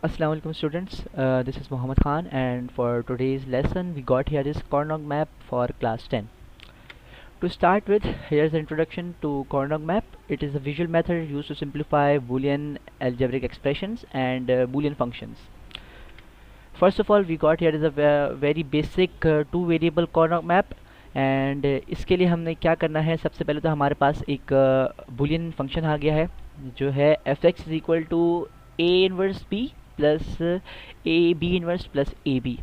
Assalamu alaikum students, this is Muhammad Khan, and for today's lesson we got here this Karnaugh map for class 10. To start with, here's the introduction to Karnaugh map. It is a visual method used to simplify Boolean algebraic expressions and Boolean functions. First of all, we got here is a very basic two variable Karnaugh map, and इसके लिए हमने क्या करना है, सबसे पहले तो हमारे पास एक बूलियन फंक्शन आ गया है जो है fx is equal to a inverse b plus A B inverse plus A B.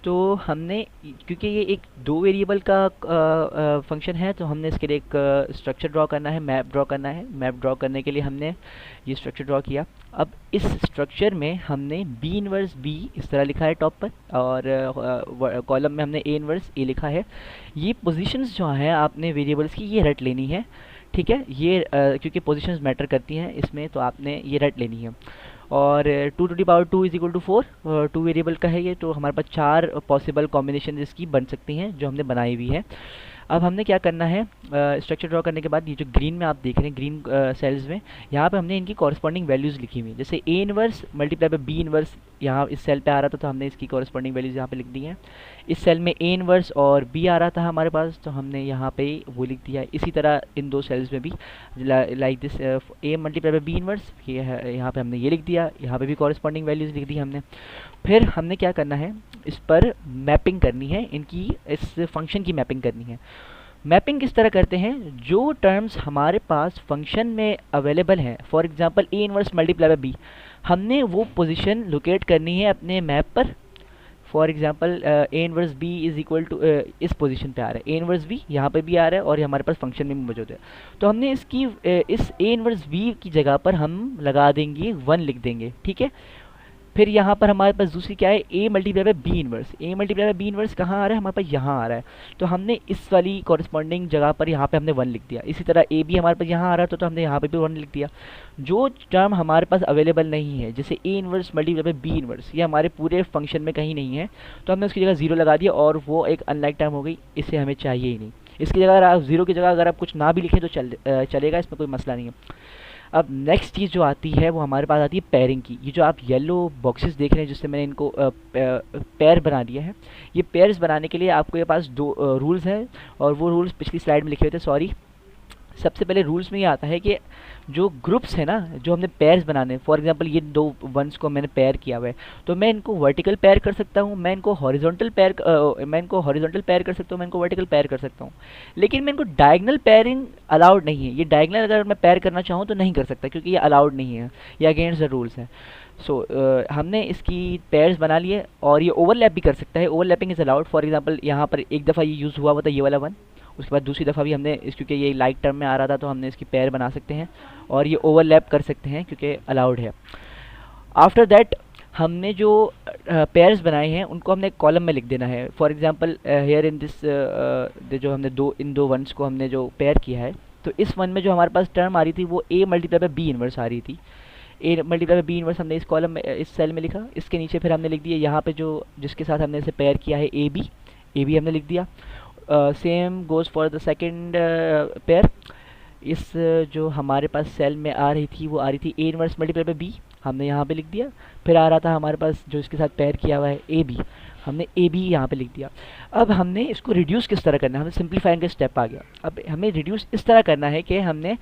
तो हमने, क्योंकि ये एक दो वेरिएबल का फंक्शन है, तो हमने इसके लिए एक स्ट्रक्चर ड्रॉ करना है, मैप ड्रॉ करना है। मैप ड्रॉ करने के लिए हमने ये स्ट्रक्चर ड्रॉ किया। अब इस स्ट्रक्चर में हमने बी इनवर्स बी इस तरह लिखा है टॉप पर, और कॉलम में हमने ए इनवर्स ए लिखा है। ये पोजीशंस जो हैं आपने वेरिएबल्स की ये रट लेनी है, ठीक है। ये क्योंकि पोजीशंस मैटर करती हैं इसमें, तो आपने ये रट लेनी है। और 2 to the power 2 is equal to 4, 2 variable का है ये, तो हमारे पास 4 पॉसिबल कॉम्बिनेशन इसकी बन सकती हैं जो हमने बनाई हुई है। अब हमने क्या करना है, स्ट्रक्चर ड्रॉ करने के बाद ये जो ग्रीन में आप देख रहे हैं, ग्रीन सेल्स में, यहाँ पे हमने इनकी कॉरस्पॉन्डिंग वैल्यूज़ लिखी हुई हैं। जैसे A inverse multiply by B inverse यहाँ इस सेल पे आ रहा था, तो हमने इसकी कॉरस्पॉन्डिंग वैल्यूज़ यहाँ पे लिख दी हैं। इस सेल में ए इनवर्स और बी आ रहा था हमारे पास, तो हमने यहाँ पे वो लिख दिया है। इसी तरह इन दो सेल्स में भी like this A multiply by B inverse, ये है, यहाँ पे हमने ये लिख दिया, यहाँ पे भी कॉरस्पॉन्डिंग वैल्यूज़ लिख दी हमने। फिर हमने क्या करना है, इस पर मैपिंग करनी है, इनकी इस फंक्शन की मैपिंग करनी है। मैपिंग किस तरह करते हैं, जो टर्म्स हमारे पास फंक्शन में अवेलेबल हैं, for example A inverse multiply by B, हमने वो पोजीशन लोकेट करनी है अपने मैप पर। For example A inverse B is equal to, इस पोजीशन पे आ रहा है ए इनवर्स बी, यहाँ पे भी आ रहा है और ये हमारे पास फंक्शन में भी मौजूद है। तो हमने इसकी इस ए इनवर्स बी की जगह पर हम लगा देंगे 1 लिख देंगे, ठीक है। फिर यहाँ पर हमारे पास दूसरी क्या है, A multiply by B inverse. A multiply by B inverse कहाँ आ रहा है, हमारे पास यहाँ आ रहा है, तो हमने इस वाली कॉरस्पॉन्डिंग जगह पर यहाँ पे हमने 1 लिख दिया। इसी तरह ए बी हमारे पास यहाँ आ रहा था, तो हमने यहाँ पे भी 1 लिख दिया। जो टर्म हमारे पास अवेलेबल नहीं है, जैसे A inverse multiply by B inverse, ये हमारे पूरे फंक्शन में कहीं नहीं है, तो हमने उसकी जगह 0 लगा दिया, और वो एक अनलाइक टर्म हो गई, इसे हमें चाहिए ही नहीं। इसकी जगह अगर आप 0 की जगह अगर आप कुछ ना भी लिखें तो चलेगा, इसमें कोई मसला नहीं है। अब नेक्स्ट चीज़ जो आती है वो हमारे पास आती है पेयरिंग की। ये जो आप येलो बॉक्सेस देख रहे हैं जिससे मैंने इनको पेयर बना दिया है, ये पेयर्स बनाने के लिए आपको ये पास दो रूल्स हैं, और वो रूल्स पिछली स्लाइड में लिखे हुए थे, सॉरी। सबसे पहले रूल्स में ये आता है कि जो ग्रुप्स है ना, जो हमने पेयर्स बनाने, फॉर एग्जांपल ये दो वंस को मैंने पेयर किया हुआ है, तो मैं इनको वर्टिकल पेयर कर सकता हूँ, मैं इनको हॉरिजॉन्टल पेयर कर सकता हूँ, मैं इनको वर्टिकल पेयर कर सकता हूँ। लेकिन मैं इनको डायगनल पेयरिंग अलाउड नहीं है। ये डायगनल अगर मैं पेयर करना चाहूँ तो नहीं कर सकता, क्योंकि ये अलाउड नहीं है, ये अगेंस्ट द रूल्स है। सो हमने इसकी पेयर्स बना लिए, और ये ओवरलैप भी कर सकता है, overlapping is allowed. For example यहाँ पर एक दफ़ा ये यूज़ हुआ था ये वाला 1, उसके बाद दूसरी दफ़ा भी हमने क्योंकि ये लाइक टर्म में आ रहा था, तो हमने इसकी पेयर बना सकते हैं, और ये ओवरलैप कर सकते हैं क्योंकि अलाउड है। आफ्टर दैट हमने जो पेयर्स बनाए हैं उनको हमने कॉलम में लिख देना है। For example here in this, जो हमने इन दो वंस को हमने जो पेयर किया है, तो इस वन में जो हमारे पास टर्म आ रही थी वो ए मल्टीप्लाई बाय बी इनवर्स आ रही थी। ए मल्टीप्लाई बाय बी इनवर्स हमने इस कॉलम में, इस सेल में लिखा। इसके नीचे फिर हमने लिख दिया यहाँ पे जो जिसके साथ हमने इसे पेयर किया है ए बी हमने लिख दिया। Same goes for the second pair. इस जो हमारे पास सेल में आ रही थी वो आ रही थी A inverse multiply by B, हमने यहाँ पे लिख दिया। फिर आ रहा था हमारे पास जो इसके साथ पेयर किया हुआ है ए बी, हमने ए बी यहाँ पे लिख दिया। अब हमने इसको रिड्यूस किस तरह करना है, हमें सिंप्लीफाइंग का स्टेप आ गया। अब हमें रिड्यूस इस तरह करना है कि हमने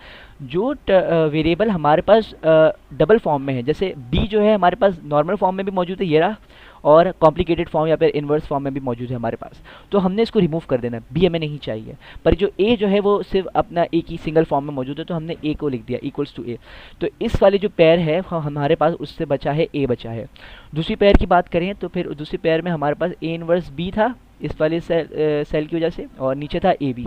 जो वेरिएबल हमारे पास डबल फॉर्म में है, जैसे बी जो है हमारे पास नॉर्मल फॉर्म में भी मौजूद है, ये रहा, और कॉम्प्लिकेटेड फॉर्म या फिर इन्वर्स फॉर्म में भी मौजूद है हमारे पास, तो हमने इसको रिमूव कर देना है, बी हमें नहीं चाहिए। पर जो ए जो है वो सिर्फ अपना ए की सिंगल फॉर्म में मौजूद है, तो हमने ए को लिख दिया इक्वल्स टू ए। तो इस वाले जो पेयर है हमारे पास उससे बचा है ए बचा है। दूसरी पेयर की बात करें तो फिर दूसरी पेयर में हमारे पास ए इनवर्स बी था इस वाले सेल की वजह से, और नीचे था ए बी।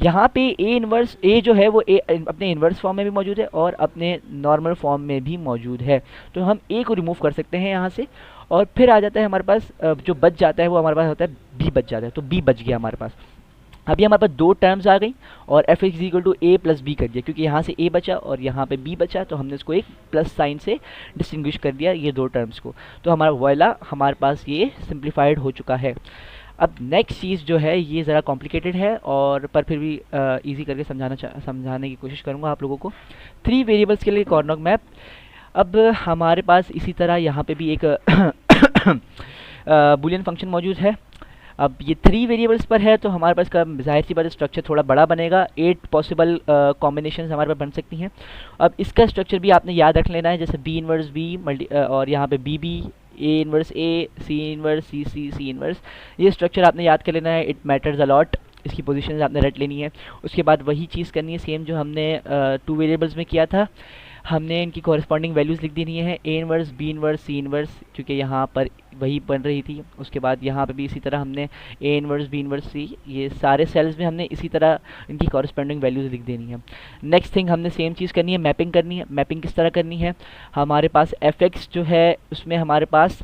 यहाँ पे ए इनवर्स ए जो है वो ए अपने इनवर्स फॉर्म में भी मौजूद है और अपने नॉर्मल फॉर्म में भी मौजूद है, तो हम ए को रिमूव कर सकते हैं यहाँ से, और फिर आ जाता है हमारे पास जो बच जाता है वो हमारे पास होता है बी बच जाता है, तो बी बच गया हमारे पास। अभी हमारे पास दो टर्म्स आ गई, और F X equal to A plus B कर दिया, क्योंकि यहाँ से ए बचा और यहाँ पे बी बचा, तो हमने इसको एक प्लस साइन से डिस्टिंग्विश कर दिया ये दो टर्म्स को। तो हमारा वाला हमारे पास ये सिंप्लीफाइड हो चुका है। अब नेक्स्ट चीज़ जो है ये ज़रा कॉम्प्लिकेटेड है, और पर फिर भी इजी करके समझाने की कोशिश करूँगा आप लोगों को। 3 वेरिएबल्स के लिए कार्नोग मैप। अब हमारे पास इसी तरह यहाँ पे भी एक बुलियन फंक्शन मौजूद है। अब ये 3 वेरिएबल्स पर है तो हमारे पास का जाहिर सी बात स्ट्रक्चर थोड़ा बड़ा बनेगा, 8 पॉसिबल कॉम्बिनेशन हमारे पास बन सकती हैं। अब इसका स्ट्रक्चर भी आपने याद रख लेना है, जैसे बी इनवर्स बी और यहाँ पे B B, A inverse A, C inverse C C, C inverse, ये स्ट्रक्चर आपने याद कर लेना है। इट मैटर्स अलॉट, इसकी पोजीशन आपने रट लेनी है। उसके बाद वही चीज़ करनी है सेम जो हमने 2 वेरिएबल्स में किया था, हमने इनकी कॉरेस्पॉन्डिंग वैल्यूज़ लिख देनी है, A inverse B inverse C inverse, क्योंकि यहाँ पर वही बन रही थी। उसके बाद यहाँ पे भी इसी तरह हमने ए इनवर्स बी इनवर्स सी, ये सारे सेल्स में हमने इसी तरह इनकी कॉरेस्पॉन्डिंग वैल्यूज़ लिख देनी है। नेक्स्ट थिंग हमने सेम चीज़ करनी है, मैपिंग करनी है। मैपिंग किस तरह करनी है, हमारे पास एफ एक्स जो है उसमें हमारे पास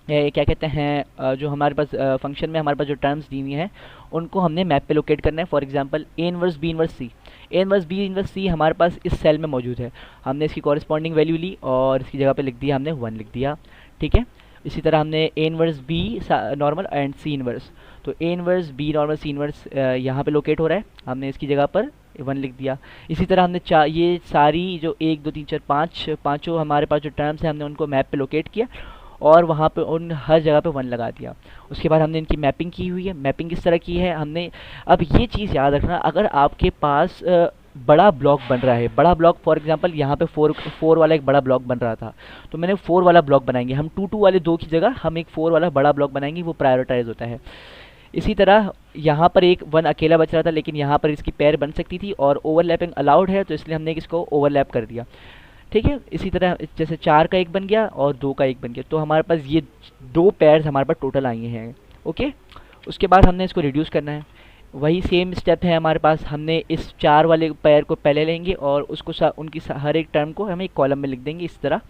क्या कहते हैं, जो हमारे पास फंक्शन में हमारे पास जो टर्म्स दी हुई हैं उनको हमने मैप पे लोकेट करना है। For example A inverse B inverse C, A inverse B inverse C हमारे पास इस सेल में मौजूद है, हमने इसकी कॉरेस्पॉन्डिंग वैल्यू ली और इसकी जगह पे लिख दिया हमने 1 लिख दिया, ठीक है। इसी तरह हमने A inverse B normal and C inverse, तो A inverse B normal C inverse यहाँ पे लोकेट हो रहा है, हमने इसकी जगह पर 1 लिख दिया। इसी तरह हमने ये सारी जो 1 2 3 4 5 पाँचों हमारे पास जो टर्म्स हैं हमने उनको मैप पे लोकेट किया और वहाँ पे उन हर जगह पे 1 लगा दिया। उसके बाद हमने इनकी मैपिंग की हुई है। मैपिंग किस तरह की है हमने, अब ये चीज़ याद रखना, अगर आपके पास बड़ा ब्लॉक बन रहा है, बड़ा ब्लॉक फॉर एग्जांपल यहाँ पे 4 वाला एक बड़ा ब्लॉक बन रहा था, तो मैंने 4 वाला ब्लॉक बनाएंगे हम, 2 2 वाले 2 की जगह हम एक 4 वाला बड़ा ब्लॉक बनाएंगे, वो प्रायोरिटाइज होता है। इसी तरह यहाँ पर एक 1 अकेला बच रहा था, लेकिन यहाँ पर इसकी पैर बन सकती थी और ओवरलैपिंग अलाउड है, तो इसलिए हमने इसको ओवरलैप कर दिया, ठीक है। इसी तरह जैसे 4 का 1 बन गया और 2 का 1 बन गया, तो हमारे पास ये 2 पेयर्स हमारे पास टोटल आई हैं, ओके। उसके बाद हमने इसको रिड्यूस करना है, वही सेम स्टेप है हमारे पास, हमने इस 4 वाले पेयर को पहले लेंगे और उसको उनकी हर एक टर्म को हम एक कॉलम में लिख देंगे इस तरह।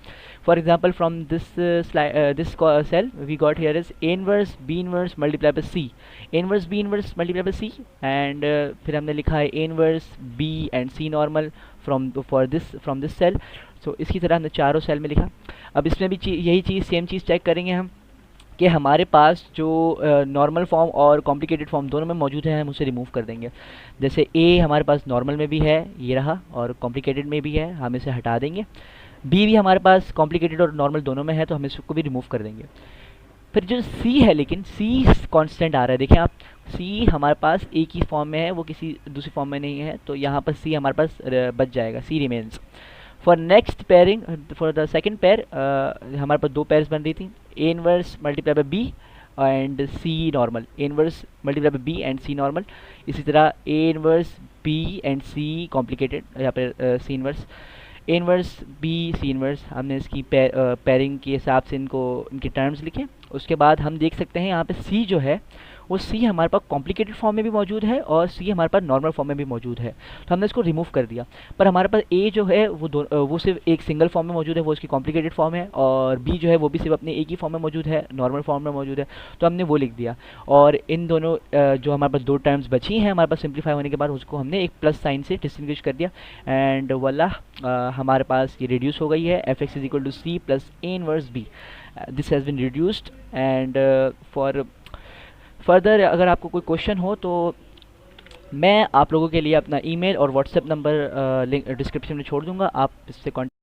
For example from this this cell we got here is A inverse B inverse multiply by C, A inverse B inverse multiply by C, and फिर हमने लिखा है A inverse B and C normal from this cell. So इसकी तरह हमने चारों cell में लिखा। अब इसमें भी यही चीज़ सेम चीज़ चेक करेंगे हम कि हमारे पास जो नॉर्मल फॉर्म और कॉम्प्लिकेटेड फॉर्म दोनों में मौजूद है, हम उसे रिमूव कर देंगे। जैसे ए हमारे पास नॉर्मल में भी है, ये रहा, और कॉम्प्लिकेटेड में भी है, हम इसे हटा देंगे। बी भी हमारे पास कॉम्प्लिकेटेड और नॉर्मल दोनों में है, तो हम इसको भी रिमूव कर देंगे। फिर जो सी है, लेकिन सी कांस्टेंट आ रहा है, देखें आप, सी हमारे पास एक ही फॉर्म में है, वो किसी दूसरी फॉर्म में नहीं है, तो यहाँ पर सी हमारे पास बच जाएगा, C remains. For next pairing, for the second pair हमारे पास 2 पेयर्स बन रही थी, A inverse multiply by B and C normal, A inverse multiply by B and C normal. इसी तरह A inverse B and C complicated, यहाँ पर C inverse, A inverse B C inverse, हमने इसकी पेयरिंग के हिसाब से इनके टर्म्स लिखे। उसके बाद हम देख सकते हैं यहाँ पे सी जो है वो सी हमारे पास कॉम्प्लिकेटेड फॉर्म में भी मौजूद है और सी हमारे पास नॉर्मल फॉर्म में भी मौजूद है, तो हमने इसको रिमूव कर दिया। पर हमारे पास ए जो है वो सिर्फ एक सिंगल फॉर्म में मौजूद है, वो इसकी कॉम्प्लिकेटेड फॉर्म है, और बी जो है वो भी सिर्फ अपने एक ही फॉर्म में मौजूद है, नॉर्मल फॉर्म में मौजूद है, तो हमने वो लिख दिया। और इन दोनों जो हमारे पास 2 टर्म्स बची हैं हमारे पास सिंप्लीफाई होने के बाद, उसको हमने एक प्लस साइन से डिस्टिंग्विश कर दिया, एंड वाला हमारे पास ये रिड्यूस हो गई है, F X is equal to C plus A inverse B. This has been reduced, and for further अगर आपको कोई क्वेश्चन हो तो मैं आप लोगों के लिए अपना ईमेल और व्हाट्सएप नंबर लिंक डिस्क्रिप्शन में छोड़ दूंगा, आप इससे कॉन्टैक्ट